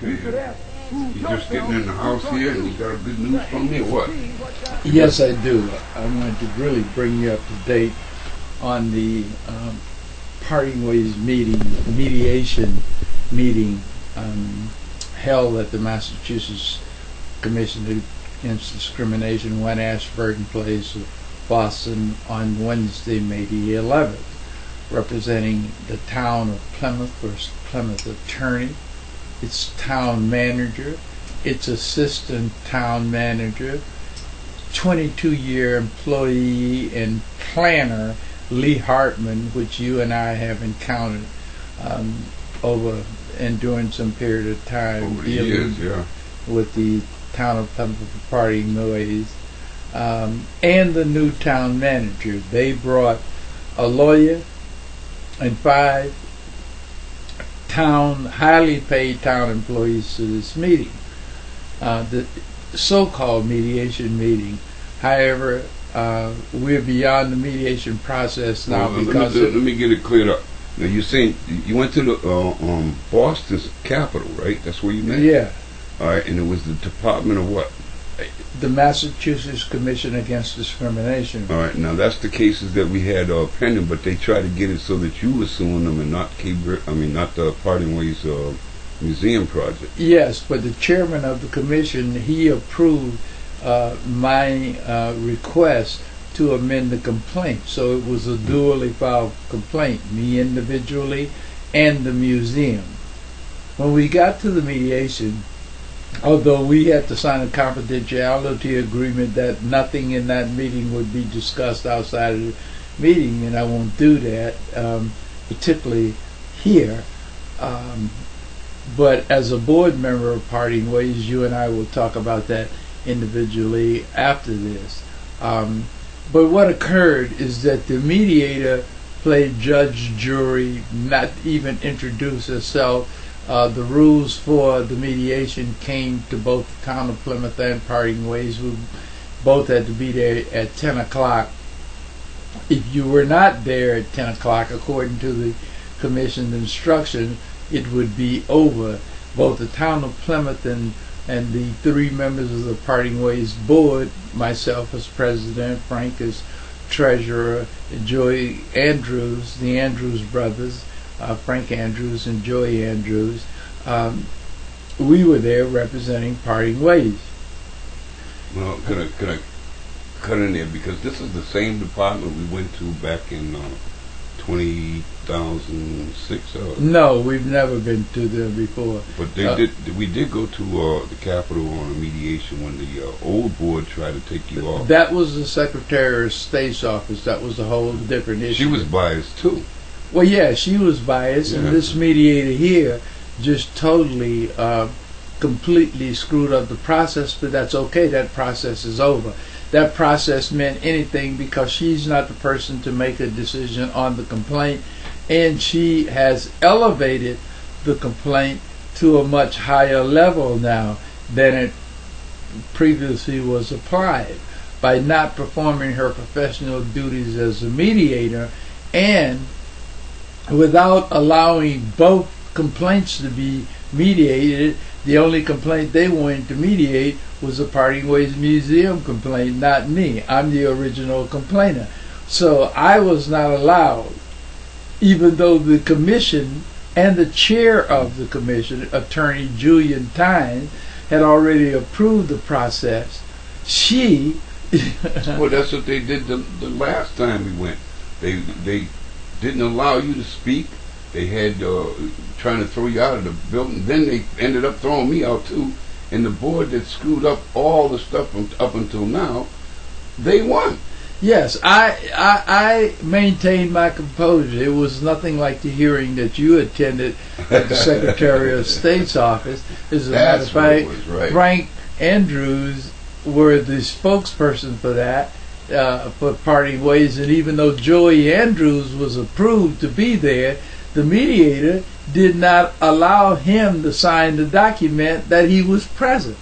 Okay. You just getting in the house here and you got a good news from me or what? Yes, I do. I want to really bring you up to date on the Parting Ways mediation meeting held at the Massachusetts Commission Against Discrimination, 1 Ashburton Place, Boston, on Wednesday, May the 11th, representing the town of Plymouth, first Plymouth attorney, its town manager, its assistant town manager, 22-year employee and planner Lee Hartman, which you and I have encountered over and during some period of time over the years, yeah, with the town of Plymouth Parting Ways, and the new town manager. They brought a lawyer and 5 highly paid town employees to this meeting, the so-called mediation meeting. However, we're beyond the mediation process now. Well, because let me get it cleared up. Now you're saying you went to the Boston's capital, right? That's where you met? Yeah. All right, and it was the Department of what? The Massachusetts Commission Against Discrimination. All right, now that's the cases that we had pending, but they tried to get it so that you were suing them and not not the Parting Ways museum project. Yes, but the chairman of the commission, he approved my request to amend the complaint. So it was a duly filed complaint, me individually and the museum. When we got to the mediation, although we had to sign a confidentiality agreement that nothing in that meeting would be discussed outside of the meeting, and I won't do that, particularly here. But as a board member of Parting Ways, you and I will talk about that individually after this. But what occurred is that the mediator played judge, jury, not even introduced herself. The rules for the mediation came to both the town of Plymouth and Parting Ways, who both had to be there at 10 o'clock. If you were not there at 10 o'clock, according to the commission's instruction, it would be over. Both the town of Plymouth and the 3 members of the Parting Ways board, myself as president, Frank as treasurer, Joy Andrews, the Andrews brothers, Frank Andrews and Joy Andrews, we were there representing Parting Ways. Well, could I cut in there, because this is the same department we went to back in 2006? No, we've never been to them before. But we did go to the Capitol on a mediation when the old board tried to take you off. That was the Secretary of State's office. That was a whole different issue. She was biased too. Well, yeah, she was biased, and this mediator here just totally, completely screwed up the process, but that's okay. That process is over. That process meant anything because she's not the person to make a decision on the complaint, and she has elevated the complaint to a much higher level now than it previously was applied by not performing her professional duties as a mediator and without allowing both complaints to be mediated. The only complaint they wanted to mediate was the Parting Ways Museum complaint, not me. I'm the original complainer. So I was not allowed, even though the commission and the chair of the commission, Attorney Julian Tynes, had already approved the process. She... Well, that's what they did the last time we went. They didn't allow you to speak. They had trying to throw you out of the building. Then they ended up throwing me out too. And the board that screwed up all the stuff up until now, they won. Yes, I maintained my composure. It was nothing like the hearing that you attended at the Secretary of State's office. As a matter of fact, right. Frank Andrews were the spokesperson for that, for Parting Ways, and even though Joey Andrews was approved to be there, the mediator did not allow him to sign the document that he was present.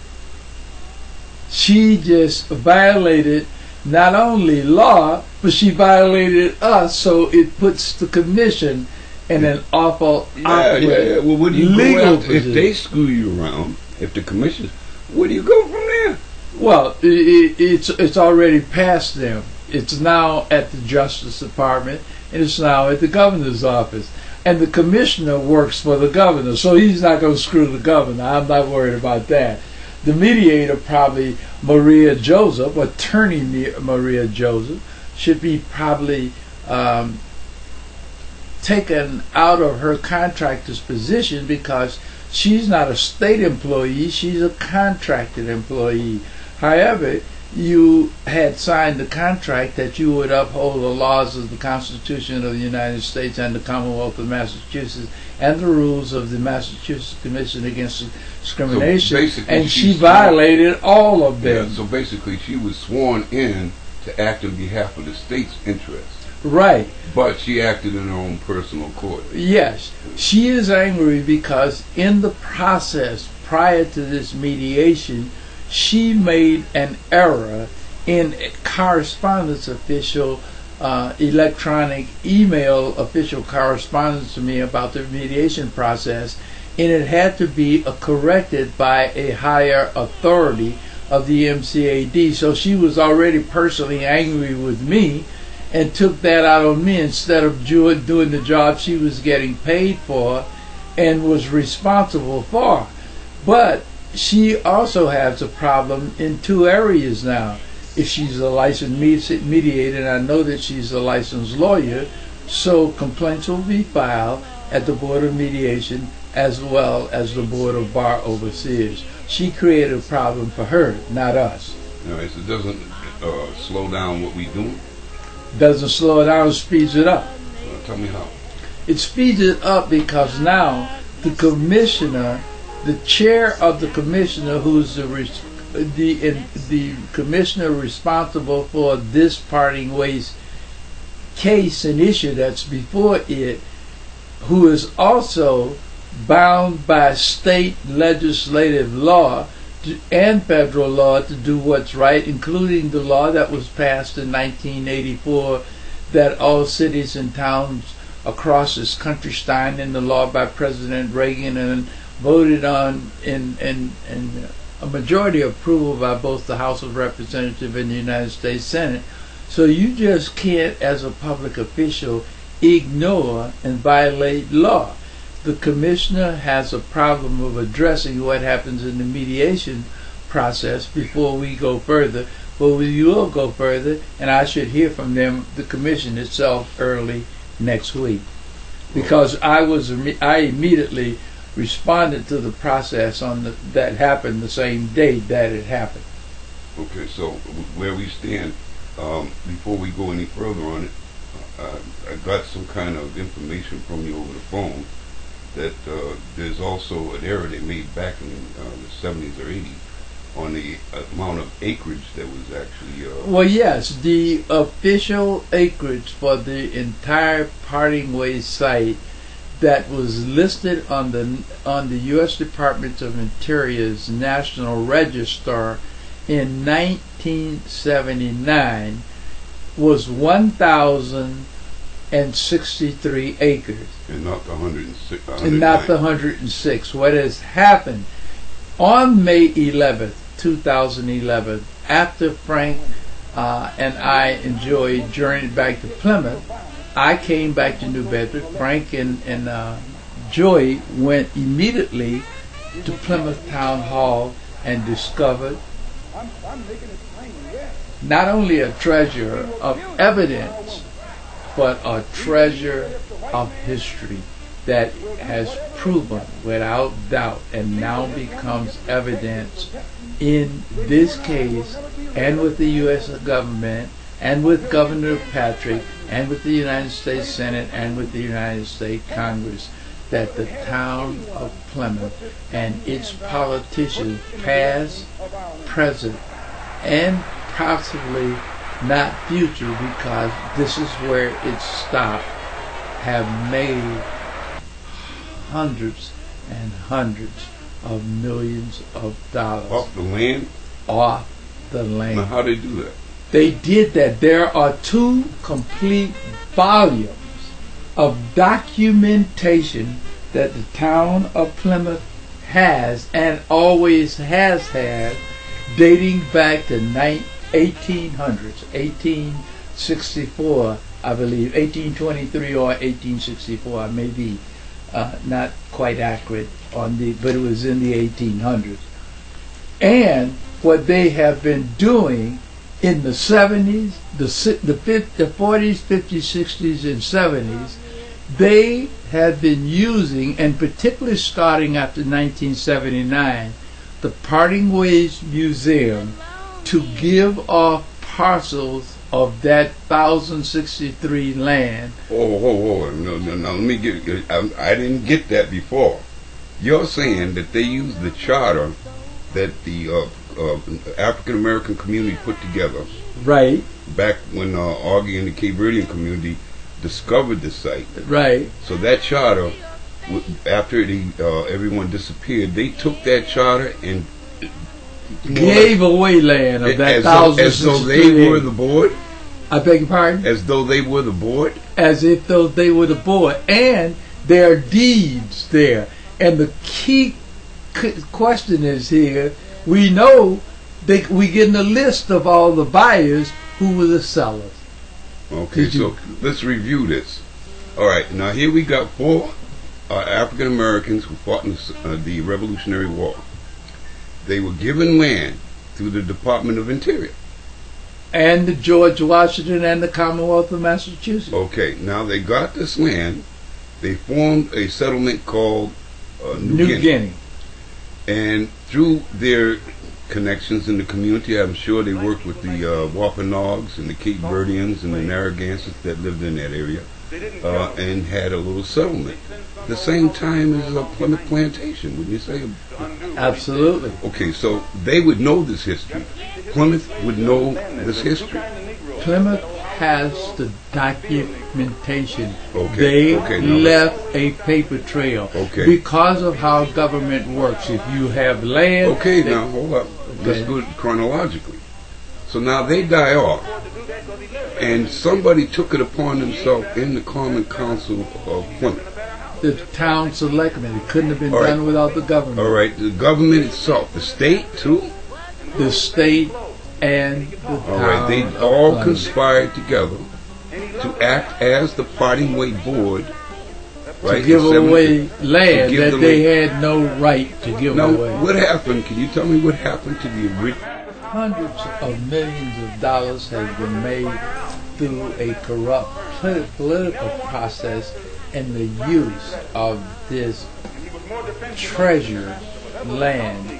She just violated not only law, but she violated us, so it puts the commission in an awful awkward Well, what do you legal go after position. if they screw you around? If the commission, where do you go from there? Well, it's already past them. It's now at the Justice Department, and it's now at the governor's office. And the commissioner works for the governor, so he's not going to screw the governor. I'm not worried about that. The mediator, probably Maria Joseph, attorney Maria Joseph, should be probably taken out of her contractor's position because she's not a state employee, she's a contracted employee. However, you had signed the contract that you would uphold the laws of the Constitution of the United States and the Commonwealth of Massachusetts and the rules of the Massachusetts Commission Against Discrimination, So and she violated all of them. Yeah, so basically she was sworn in to act on behalf of the state's interests. Right. But she acted in her own personal court. Yes. She is angry because in the process prior to this mediation, she made an error in correspondence official, electronic email official correspondence to me about the mediation process, and it had to be corrected by a higher authority of the MCAD. So she was already personally angry with me and took that out on me instead of doing the job she was getting paid for and was responsible for. But she also has a problem in two areas now. If she's a licensed mediator, and I know that she's a licensed lawyer, so complaints will be filed at the Board of Mediation as well as the Board of Bar Overseers. She created a problem for her, not us. All right, so it doesn't slow down what we're doing? Doesn't slow it down, speeds it up. Tell me how. It speeds it up because now the commissioner, the chair of the commissioner, who's the commissioner responsible for this parting ways case and issue that's before it, who is also bound by state legislative law and federal law to do what's right, including the law that was passed in 1984 that all cities and towns across this country signed into law by President Reagan and voted on in a majority approval by both the House of Representatives and the United States Senate. So you just can't, as a public official, ignore and violate law. The commissioner has a problem of addressing what happens in the mediation process before we go further. But we will go further, and I should hear from them, the commission itself, early next week. Because I immediately responded to the process that happened the same day that it happened. Okay, so where we stand, before we go any further on it, I got some kind of information from you over the phone that there's also an error they made back in the 70s or 80s on the amount of acreage that was actually... Well, yes, the official acreage for the entire Parting Ways site that was listed on the U.S. Department of Interior's National Register in 1979 was 1,063 acres. And not the 106. And not the 106. What has happened on May 11th, 2011, after Frank and I enjoyed journeying back to Plymouth, I came back to New Bedford. Frank and Joy went immediately to Plymouth Town Hall and discovered not only a treasure of evidence, but a treasure of history that has proven without doubt and now becomes evidence in this case and with the U.S. government and with Governor Patrick and with the United States Senate and with the United States Congress that the town of Plymouth and its politicians, past, present, and possibly not future, because this is where it stopped, have made hundreds and hundreds of millions of dollars off the land? Off the land. Now, how they do that? They did that. There are 2 complete volumes of documentation that the town of Plymouth has and always has had, dating back to 1800s, 1864, I believe, 1823 or 1864. I may be not quite accurate on but it was in the 1800s. And what they have been doing in the 70s, the 40s, 50s, 60s, and 70s, they have been using, and particularly starting after 1979, the Parting Ways Museum to give off parcels of that 1,063 land. Oh, no, let me get. I didn't get that before. You're saying that they used the charter that the African American community put together, right? Back when Augie and the Cape Verdean community discovered the site, right? So that charter, after everyone disappeared, they took that charter and gave away land of that 1,063. As though they were the board. I beg your pardon? As though they were the board. As if though they were the board, and there are deeds there. And the key question is here: we know we getting a list of all the buyers who were the sellers. Okay, so let's review this. All right, now here we got 4 African Americans who fought in the Revolutionary War. They were given land through the Department of Interior. And the George Washington and the Commonwealth of Massachusetts. Okay, now they got this land. They formed a settlement called New Guinea. And through their connections in the community, I'm sure they worked with the Wampanoags and the Cape Verdeans and the Narragansetts that lived in that area, and had a little settlement. The same time as Plymouth Plantation, wouldn't you say? Absolutely. Okay, so they would know this history. Plymouth would know this history. Plymouth has the documentation. Okay. They left a paper trail. Okay. Because of how government works. If you have land... Okay, now, hold up. Let's go chronologically. So now they die off. And somebody took it upon themselves in the Common Council of Plymouth. The town selectmen. It couldn't have been done without the government. All right, the government itself. The state, too? The state and the town. All right, they all conspired together to act as the Parting Way Board. Right, to give away land that they had no right to give away. Now, what happened? Can you tell me what happened to the original? Hundreds of millions of dollars has been made through a corrupt political process and the use of this treasure land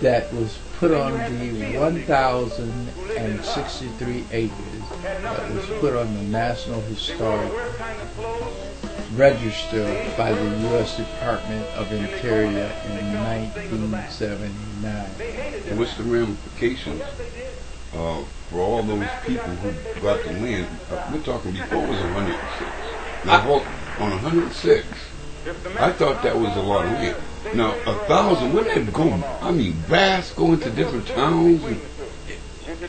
that was put on the 1,063 acres that was put on the National Historic Register by the U.S. Department of Interior in 1979. What's the ramifications for all those people who got the land? We're talking before it was 106. Now, on 106, I thought that was a lot of land. Now, 1,000, where did it go? I mean, vast, go into different towns.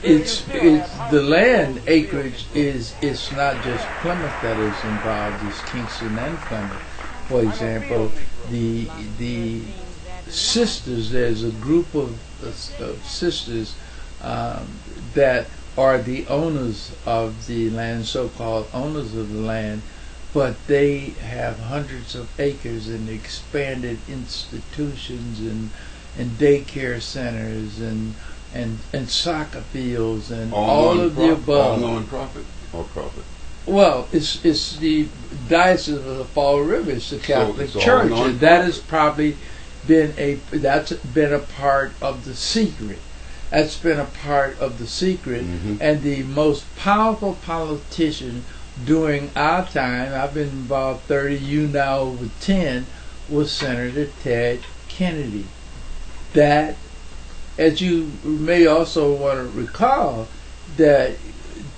It's the land acreage it's not just Plymouth that is involved. It's Kingston and Plymouth. For example, the sisters. There's a group of sisters that are the owners of the land, so-called owners of the land. But they have hundreds of acres and expanded institutions and daycare centers and soccer fields and all of the above. All non-profit or profit? Well, it's the Diocese of the Fall River. It's the Catholic Church, and that has probably been a part of the secret. That's been a part of the secret, and the most powerful politician during our time, I've been involved 30, you now over 10, was Senator Ted Kennedy. That, as you may also want to recall, that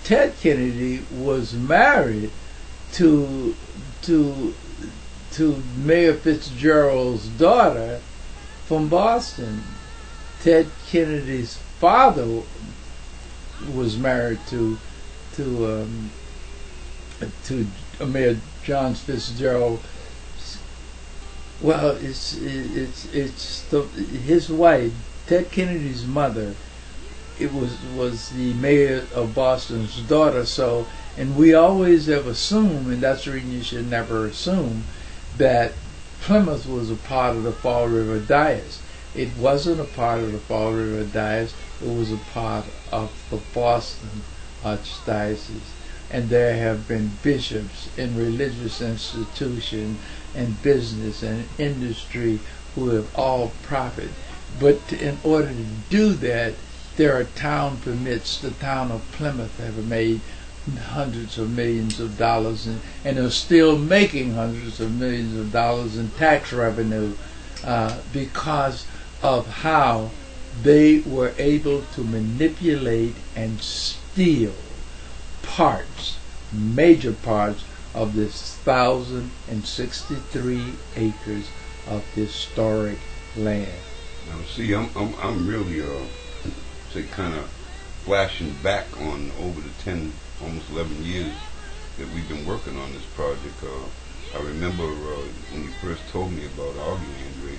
Ted Kennedy was married to Mayor Fitzgerald's daughter from Boston. Ted Kennedy's father was married to Mayor John Fitzgerald. Well, his wife, Ted Kennedy's mother. It was the mayor of Boston's daughter. So, and we always have assumed, and that's the reason you should never assume, that Plymouth was a part of the Fall River Diocese. It wasn't a part of the Fall River Diocese. It was a part of the Boston Archdiocese. And there have been bishops in religious institutions and business and industry who have all profited. But in order to do that, there are town permits. The town of Plymouth have made hundreds of millions of dollars, and are still making hundreds of millions of dollars in tax revenue because of how they were able to manipulate and steal parts, major parts of this 1,063 acres of historic land. Now, see, I'm really say kind of flashing back on over the 10, almost 11 years that we've been working on this project. I remember when you first told me about Augie Andre, the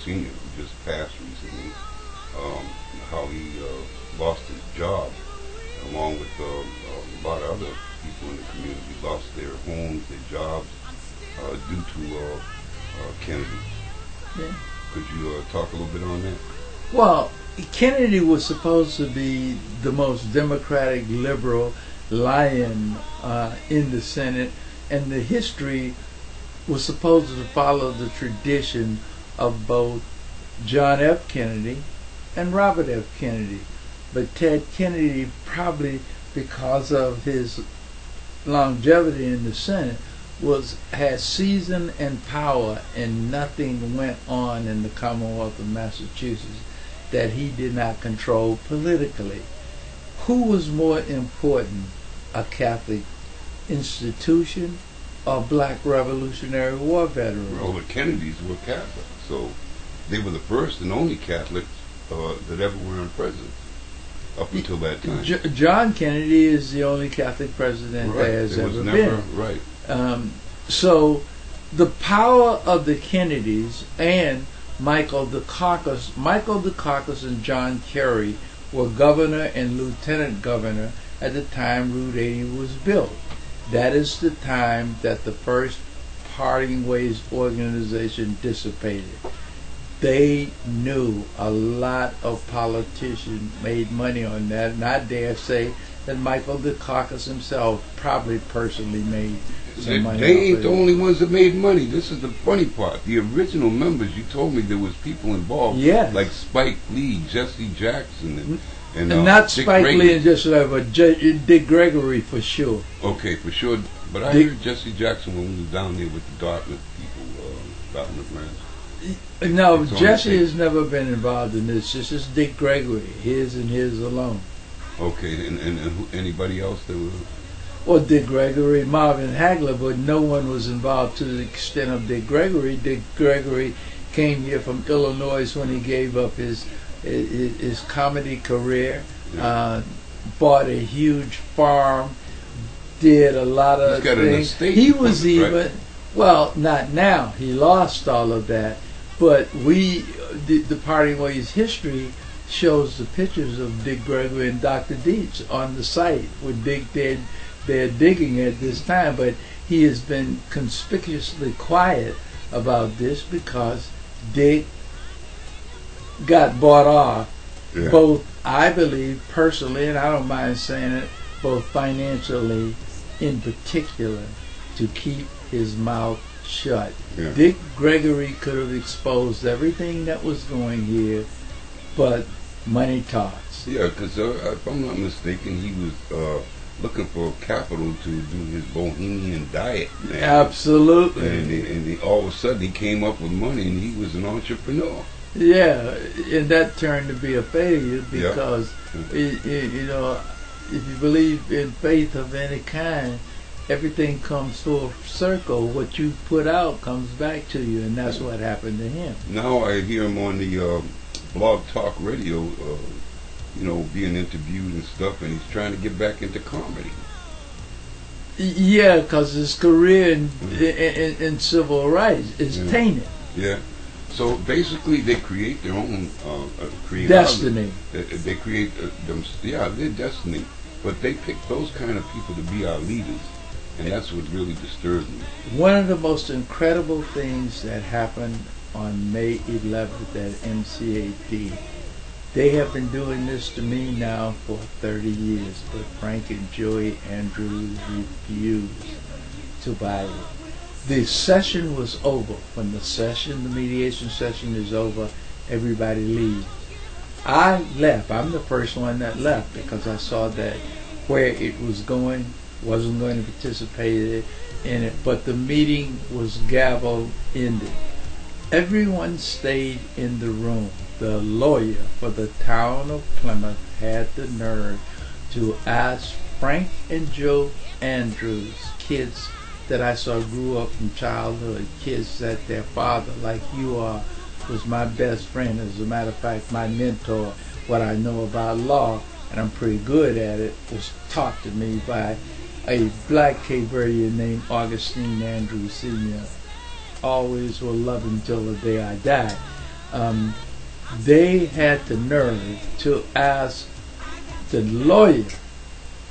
senior who just passed recently, how he lost his job, along with a lot of other people in the community lost their homes, their jobs, due to Kennedy. Yeah. Could you talk a little bit on that? Well, Kennedy was supposed to be the most democratic, liberal lion in the Senate, and the history was supposed to follow the tradition of both John F. Kennedy and Robert F. Kennedy. But Ted Kennedy, probably because of his longevity in the Senate, had season and power, and nothing went on in the Commonwealth of Massachusetts that he did not control politically. Who was more important, a Catholic institution or black Revolutionary War veterans? Well, the Kennedys were Catholic, so they were the first and only Catholics that ever were in presidency up until that time. John Kennedy is the only Catholic president there has ever been. Right. So the power of the Kennedys and Michael Dukakis and John Kerry were governor and lieutenant governor at the time Route 80 was built. That is the time that the first Parting Ways organization dissipated. They knew a lot of politicians made money on that, and I dare say that Michael Dukakis himself probably personally made some money. They ain't the only ones that made money. This is the funny part. The original members, you told me there was people involved, like Spike Lee, Jesse Jackson, and not Dick Spike Gregory. Lee and Jesse Lee, but Dick Gregory for sure. Okay, for sure. But I heard Jesse Jackson when we was down there with the Dartmouth people, Dartmouth Rams. No, Jesse has never been involved in this. This is Dick Gregory, his and his alone. Okay, and anybody else that was? Well, Dick Gregory, Marvin Hagler, but no one was involved to the extent of Dick Gregory. Dick Gregory came here from Illinois when he gave up his comedy career, bought a huge farm, did a lot of things. He was even, right? Well, not now. He lost all of that. But the Parting Ways history shows the pictures of Dick Gregory and Dr. Dietz on the site with Dick. They're digging at this time, but he has been conspicuously quiet about this because Dick got bought off, both, I believe, personally, and I don't mind saying it, both financially in particular, to keep his mouth shut. Yeah. Dick Gregory could have exposed everything that was going here, but money talks. Yeah, because if I'm not mistaken, he was looking for capital to do his bohemian diet. Man. Absolutely. And all of a sudden he came up with money and he was an entrepreneur. Yeah, and that turned to be a failure because, you know, if you believe in faith of any kind, everything comes full circle. What you put out comes back to you, and that's what happened to him. Now I hear him on the Blog Talk Radio, you know, being interviewed and stuff, and he's trying to get back into comedy. Yeah, because his career in civil rights is tainted. Yeah. So basically, they create their own Destiny. They create their destiny. But they pick those kind of people to be our leaders, and that's what really disturbs me. One of the most incredible things that happened on May 11th at MCD, they have been doing this to me now for 30 years, but Frank and Joey Andrews refused to buy it. The session was over. When the mediation session is over, everybody leaves. I left. I'm the first one that left because I saw that where it was going, wasn't going to participate in it, but the meeting was gavel ended. Everyone stayed in the room. The lawyer for the town of Plymouth had the nerve to ask Frank and Joe Andrews, kids that I saw grew up from childhood, kids that their father, like you are, was my best friend. As a matter of fact, my mentor. What I know about law, and I'm pretty good at it, was taught to me by a black Cape Verdean named Augustine Andrews Sr. Always will love him till the day I die. They had the nerve to ask the lawyer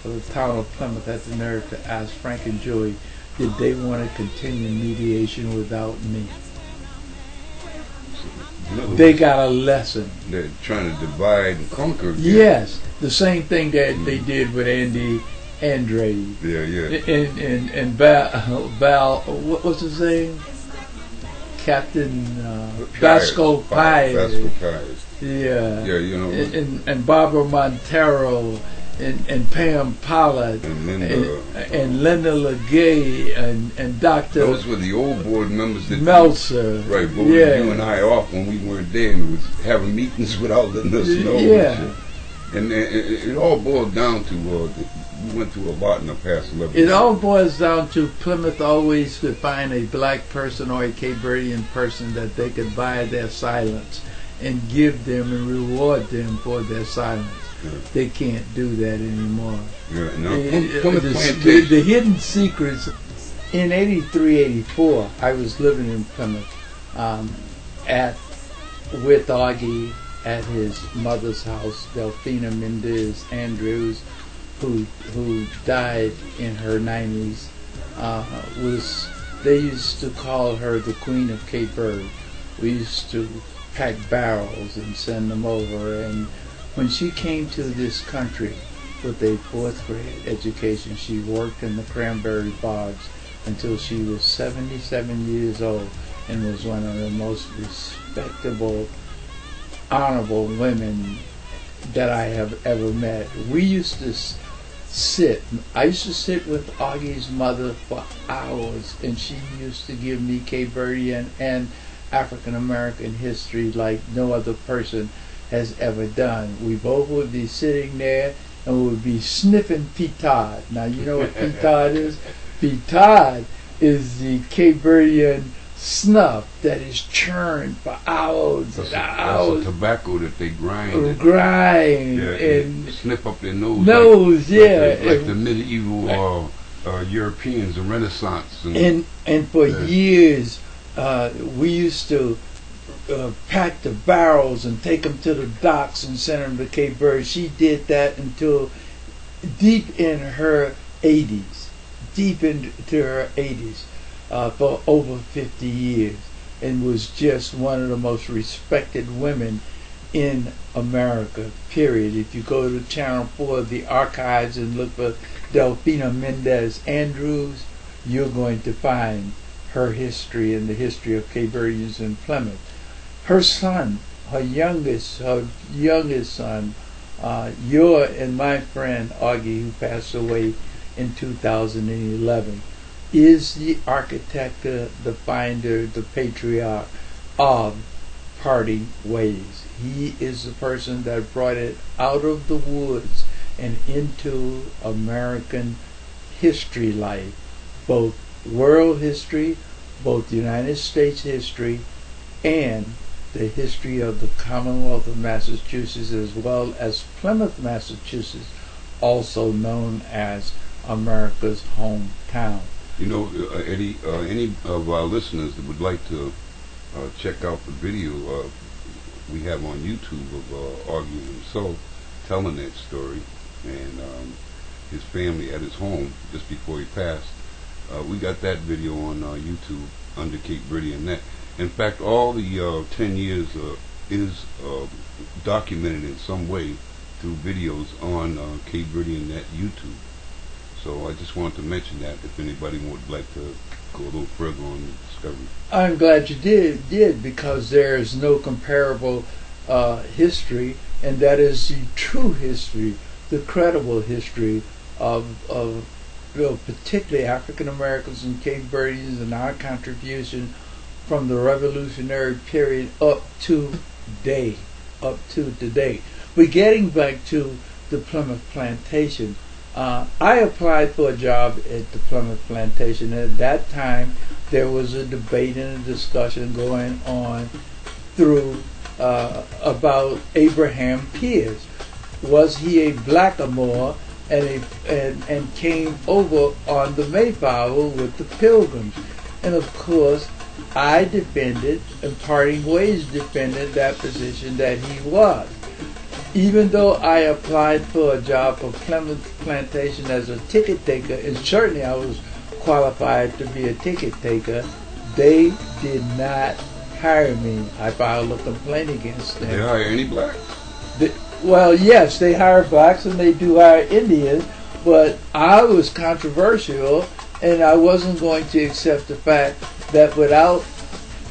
for the town of Plymouth, had the nerve to ask Frank and Joey, did they want to continue mediation without me? They got a lesson. They're trying to divide and conquer. Yes, the same thing that they did with Andy Andre. Yeah. And Val, what was his name? Captain Vasco Paez. Yeah. Yeah, you know. And Barbara Montero and Pam Pollard and Linda Legay and Dr. Those were the old board members that Meltzer. Right, but you and I off when we weren't there and was having meetings without letting us know. Yeah. And it all boiled down to we went through a lot in the past 11 years. It all boils down to Plymouth always could find a black person or a Cape Verdean person that they could buy their silence and give them and reward them for their silence. Yeah. They can't do that anymore. Yeah, no. The hidden secrets. In 83, 84, I was living in Plymouth with Augie at his mother's house, Delphina Mendez Andrews, who died in her 90s. They used to call her the Queen of Cape Verde. We used to pack barrels and send them over, and when she came to this country with a 4th grade education, she worked in the cranberry bogs until she was 77 years old and was one of the most respectable, honorable women that I have ever met. We used to I used to sit with Augie's mother for hours, and she used to give me Cape Verdean and African American history like no other person has ever done. We both would be sitting there and we would be sniffing pitad. Now you know what pitad is? Pitad is the Cape Verdean snuff that is churned for hours and hours. That's a tobacco that they grind. And sniff up their nose. Like the medieval Europeans, the Renaissance. And for years, we used to pack the barrels and take them to the docks and send them to Cape Verde. She did that until deep in her 80s. For over 50 years, and was just one of the most respected women in America, period. If you go to Channel 4, the archives, and look for Delphina Mendez Andrews, you're going to find her history and the history of Cape Verdeans in Plymouth. Her son, her youngest son, your and my friend Augie, who passed away in 2011, is the architect, the finder, the patriarch of parting ways. He is the person that brought it out of the woods and into American history life, both world history, both United States history, and the history of the Commonwealth of Massachusetts, as well as Plymouth, Massachusetts, also known as America's hometown. You know, Eddie, any of our listeners that would like to check out the video we have on YouTube of Augie himself telling that story, and his family at his home just before he passed. We got that video on YouTube under Cape Verdean Net. In fact, all the 10 years is documented in some way through videos on Cape Verdean Net YouTube. So I just wanted to mention that if anybody would like to go a little further on the discovery. I'm glad you did because there is no comparable history, and that is the true history, the credible history of particularly African Americans and Cape Verdeans and our contribution from the Revolutionary period up to today. But getting back to the Plymouth Plantation, I applied for a job at the Plymouth Plantation. At that time, there was a debate and a discussion going on through about Abraham Pierce. Was he a blackamoor and came over on the Mayflower with the Pilgrims? And of course, I defended, and Parting Ways defended that position that he was. Even though I applied for a job for Plymouth Plantation as a ticket taker, and certainly I was qualified to be a ticket taker, they did not hire me. I filed a complaint against them. Did they hire any blacks? Well, yes, they hire blacks and they do hire Indians, but I was controversial, and I wasn't going to accept the fact that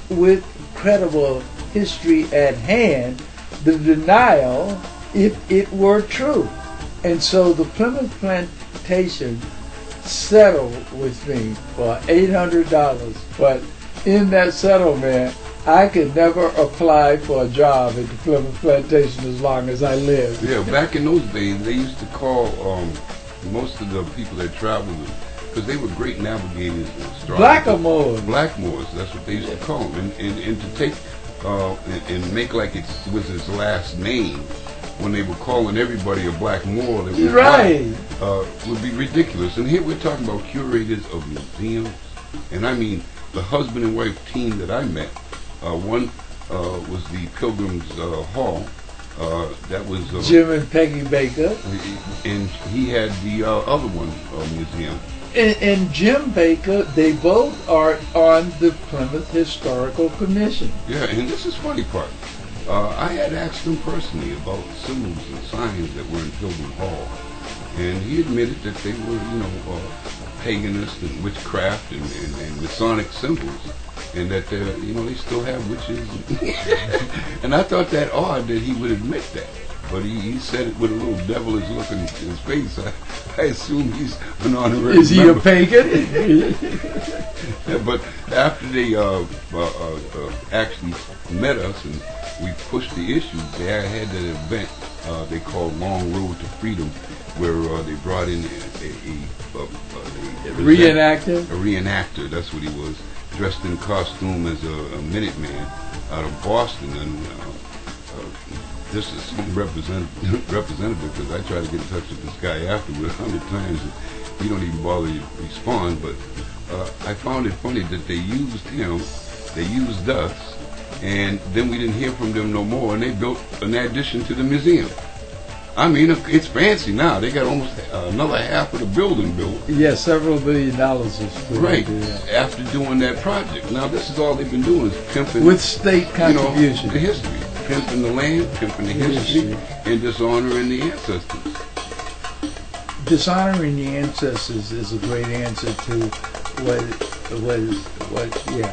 with credible history at hand, the denial, if it were true. And so the Plymouth Plantation settled with me for $800, but in that settlement, I could never apply for a job at the Plymouth Plantation as long as I lived. Yeah, back in those days, they used to call most of the people that traveled, because they were great navigators and astronomers. Blackmoors, that's what they used to call them. And to take and make like it was his last name when they were calling everybody a Blackmore that was right. black, would be ridiculous. And here we're talking about curators of museums, and I mean the husband and wife team that I met. One was the Pilgrims Hall. That was Jim and Peggy Baker, and he had the other one museum. And Jim Baker, they both are on the Plymouth Historical Commission. Yeah, and this is the funny part. I had asked him personally about symbols and signs that were in Pilgrim Hall, and he admitted that they were, paganist and witchcraft and Masonic symbols, and that they still have witches. And I thought that odd that he would admit that. But he said it with a little devilish look in his face. I assume he's an honorary Is he member. a pagan? Yeah, but after they actually met us and we pushed the issues, they had that event they called Long Road to Freedom, where they brought in a reenactor. A reenactor, that's what he was, dressed in costume as a Minuteman out of Boston, and this is representative because I tried to get in touch with this guy afterward 100 times and he don't even bother to respond. But I found it funny that they used him, they used us, and then we didn't hear from them no more, and they built an addition to the museum. I mean, it's fancy now. They got almost another half of the building built. Yeah, several $1 billion is right after doing that project. Now this is all they've been doing is pimping with state contribution, the history, pimping the land, pimping the history, and dishonoring the ancestors. Dishonoring the ancestors is a great answer to what. Yeah.